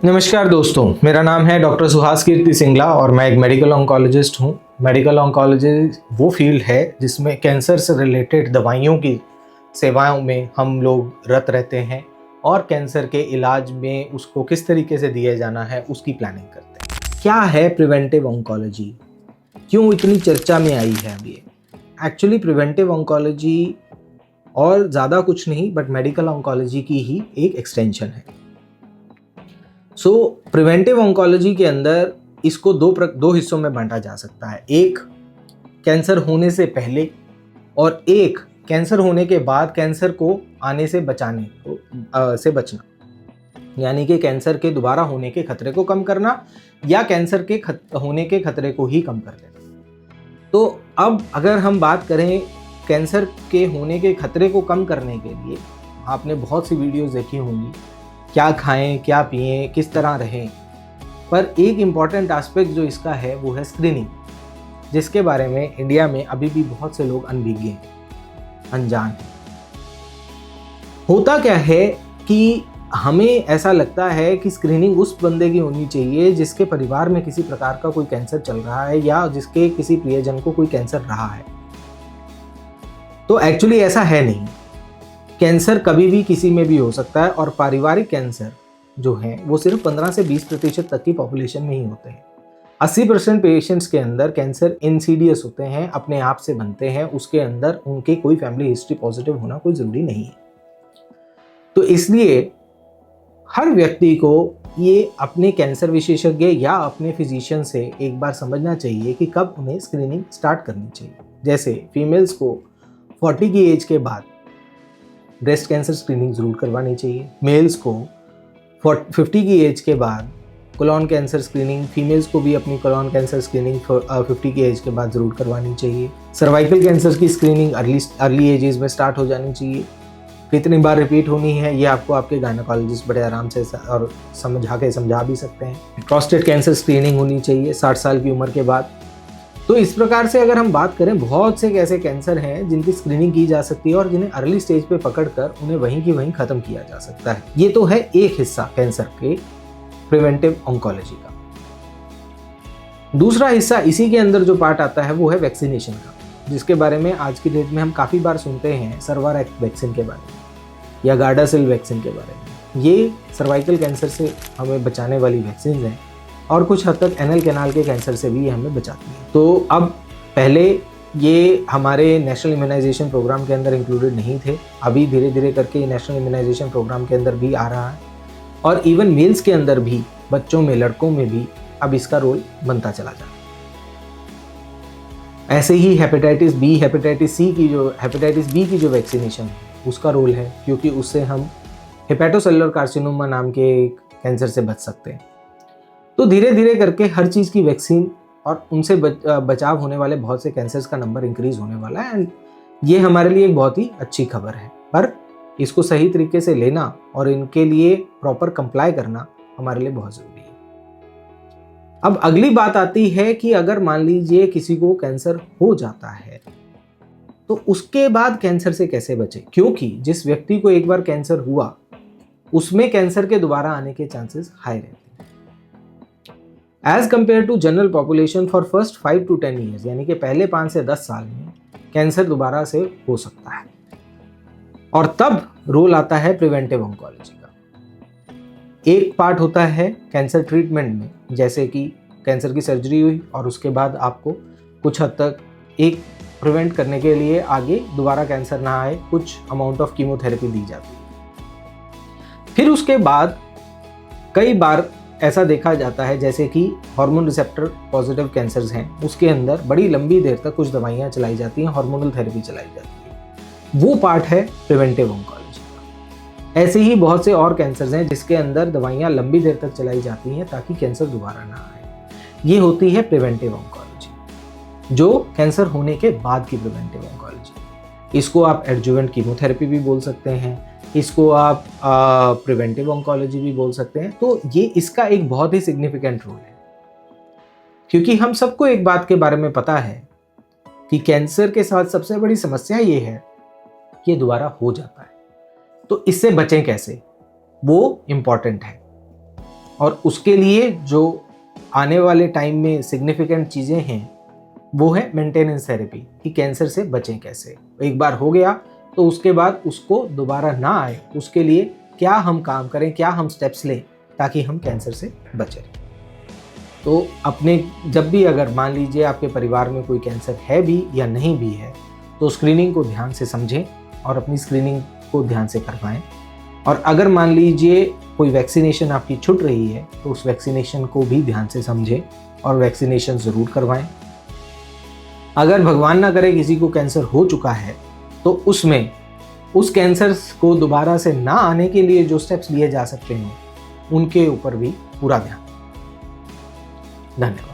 नमस्कार दोस्तों, मेरा नाम है डॉक्टर सुहास कीर्ति सिंगला और मैं एक मेडिकल ऑन्कोलॉजिस्ट हूँ। मेडिकल ऑन्कोलॉजी वो फील्ड है जिसमें कैंसर से रिलेटेड दवाइयों की सेवाओं में हम लोग रत रहते हैं और कैंसर के इलाज में उसको किस तरीके से दिया जाना है उसकी प्लानिंग करते हैं। क्या है प्रिवेंटिव ऑन्कोलॉजी, क्यों इतनी चर्चा में आई है अब ये? एक्चुअली प्रिवेंटिव ऑन्कोलॉजी और ज़्यादा कुछ नहीं बट मेडिकल ऑन्कोलॉजी की ही एक एक्सटेंशन है। प्रिवेंटिव ऑन्कोलॉजी के अंदर इसको दो हिस्सों में बांटा जा सकता है। एक कैंसर होने से पहले और एक कैंसर होने के बाद कैंसर को आने से से बचना, यानी कि कैंसर के दोबारा होने के खतरे को कम करना या कैंसर के होने के खतरे को ही कम कर देना। तो अब अगर हम बात करें कैंसर के होने के खतरे को कम करने के लिए, आपने बहुत सी वीडियोस देखी होंगी, क्या खाएं, क्या पिएं, किस तरह रहें। पर एक इम्पॉर्टेंट एस्पेक्ट जो इसका है वो है स्क्रीनिंग, जिसके बारे में इंडिया में अभी भी बहुत से लोग अनभिज्ञ हैं, अनजान हैं। होता क्या है कि हमें ऐसा लगता है कि स्क्रीनिंग उस बंदे की होनी चाहिए जिसके परिवार में किसी प्रकार का कोई कैंसर चल रहा है या जिसके किसी प्रियजन को कोई कैंसर रहा है। तो एक्चुअली ऐसा है नहीं। कैंसर कभी भी किसी में भी हो सकता है और पारिवारिक कैंसर जो है वो सिर्फ 15 से 20% तक की पॉपुलेशन में ही होते हैं। 80% पेशेंट्स के अंदर कैंसर इंसीडियस होते हैं, अपने आप से बनते हैं, उसके अंदर उनके कोई फैमिली हिस्ट्री पॉजिटिव होना कोई ज़रूरी नहीं है। तो इसलिए हर व्यक्ति को ये अपने कैंसर विशेषज्ञ या अपने फिजिशियन से एक बार समझना चाहिए कि कब उन्हें स्क्रीनिंग स्टार्ट करनी चाहिए। जैसे फीमेल्स को 40 की एज के बाद ब्रेस्ट कैंसर स्क्रीनिंग ज़रूर करवानी चाहिए। मेल्स को 50 की एज के बाद कोलोन कैंसर स्क्रीनिंग, फीमेल्स को भी अपनी कोलोन कैंसर स्क्रीनिंग 50 की एज के बाद ज़रूर करवानी चाहिए। सर्वाइकल कैंसर की स्क्रीनिंग अर्ली एजेस में स्टार्ट हो जानी चाहिए। कितनी बार रिपीट होनी है ये आपको आपके गायनेकोलॉजिस्ट बड़े आराम से और समझा भी सकते हैं। प्रोस्टेट कैंसर स्क्रीनिंग होनी चाहिए 60 साल की उम्र के बाद। तो इस प्रकार से अगर हम बात करें, बहुत से ऐसे कैंसर हैं जिनकी स्क्रीनिंग की जा सकती है और जिन्हें अर्ली स्टेज पे पकड़कर उन्हें वहीं की वहीं खत्म किया जा सकता है। ये तो है एक हिस्सा कैंसर के प्रिवेंटिव ऑन्कोलॉजी का। दूसरा हिस्सा इसी के अंदर जो पार्ट आता है वो है वैक्सीनेशन का, जिसके बारे में आज की डेट में हम काफ़ी बार सुनते हैं। सर्वारेक्स वैक्सीन के बारे में या गार्डासिल वैक्सीन के बारे में। ये सर्वाइकल कैंसर से हमें बचाने वाली वैक्सीन हैं और कुछ हद तक एनल कैनाल के कैंसर से भी ये हमें बचाती है। तो अब पहले ये हमारे नेशनल इम्यूनाइजेशन प्रोग्राम के अंदर इंक्लूडेड नहीं थे, अभी धीरे धीरे करके ये नेशनल इम्यूनाइजेशन प्रोग्राम के अंदर भी आ रहा है और इवन मेल्स के अंदर भी, बच्चों में, लड़कों में भी अब इसका रोल बनता चला जा रहा है। ऐसे ही हेपेटाइटिस बी की जो वैक्सीनेशन है उसका रोल है, क्योंकि उससे हम हेपेटोसेलुलर कार्सिनोमा नाम के एक कैंसर से बच सकते हैं। तो धीरे धीरे करके हर चीज़ की वैक्सीन और उनसे बचाव होने वाले बहुत से कैंसर्स का नंबर इंक्रीज होने वाला है एंड ये हमारे लिए एक बहुत ही अच्छी खबर है। पर इसको सही तरीके से लेना और इनके लिए प्रॉपर कंप्लाई करना हमारे लिए बहुत ज़रूरी है। अब अगली बात आती है कि अगर मान लीजिए किसी को कैंसर हो जाता है तो उसके बाद कैंसर से कैसे बचे, क्योंकि जिस व्यक्ति को एक बार कैंसर हुआ उसमें कैंसर के दोबारा आने के चांसेस हाई रहते हैं as compare to general population for first 5 to 10 years, यानी कि पहले 5 से 10 साल में कैंसर दोबारा से हो सकता है। और तब रोल आता है प्रिवेंटिव ऑन्कोलॉजी का। एक पार्ट होता है कैंसर ट्रीटमेंट में, जैसे कि कैंसर की सर्जरी हुई और उसके बाद आपको कुछ हद तक एक प्रिवेंट करने के लिए आगे दोबारा कैंसर ना आए कुछ अमाउंट ऑफ कीमोथेरेपी दी जाती है। फिर उसके बाद कई बार ऐसा देखा जाता है, जैसे कि हार्मोन रिसेप्टर पॉजिटिव कैंसर्स हैं, उसके अंदर बड़ी लंबी देर तक कुछ दवाइयाँ चलाई जाती हैं, हार्मोनल थेरेपी चलाई जाती है। वो पार्ट है प्रिवेंटिव ऑन्कोलॉजी का। ऐसे ही बहुत से और कैंसर्स हैं जिसके अंदर दवाइयाँ लंबी देर तक चलाई जाती हैं ताकि कैंसर दोबारा ना आए। ये होती है प्रिवेंटिव ऑन्कोलॉजी, जो कैंसर होने के बाद की प्रिवेंटिव ऑन्कोलॉजी। इसको आप एडजुवेंट कीमोथेरेपी भी बोल सकते हैं, इसको आप प्रिवेंटिव ऑन्कोलॉजी भी बोल सकते हैं। तो ये इसका एक बहुत ही सिग्निफिकेंट रोल है, क्योंकि हम सबको एक बात के बारे में पता है कि कैंसर के साथ सबसे बड़ी समस्या ये है कि ये दोबारा हो जाता है। तो इससे बचें कैसे, वो इम्पॉर्टेंट है। और उसके लिए जो आने वाले टाइम में सिग्निफिकेंट चीज़ें हैं वो है मेंटेनेंस थेरेपी, कि कैंसर से बचें कैसे। एक बार हो गया तो उसके बाद उसको दोबारा ना आए, उसके लिए क्या हम काम करें, क्या हम स्टेप्स लें ताकि हम कैंसर से बचें। तो अपने जब भी अगर मान लीजिए आपके परिवार में कोई कैंसर है भी या नहीं भी है, तो स्क्रीनिंग को ध्यान से समझें और अपनी स्क्रीनिंग को ध्यान से करवाएं। और अगर मान लीजिए कोई वैक्सीनेशन आपकी छूट रही है तो उस वैक्सीनेशन को भी ध्यान से समझें और वैक्सीनेशन ज़रूर करवाएं। अगर भगवान ना करे किसी को कैंसर हो चुका है तो उसमें उस कैंसर को दोबारा से ना आने के लिए जो स्टेप्स लिए जा सकते हैं उनके ऊपर भी पूरा ध्यान। धन्यवाद।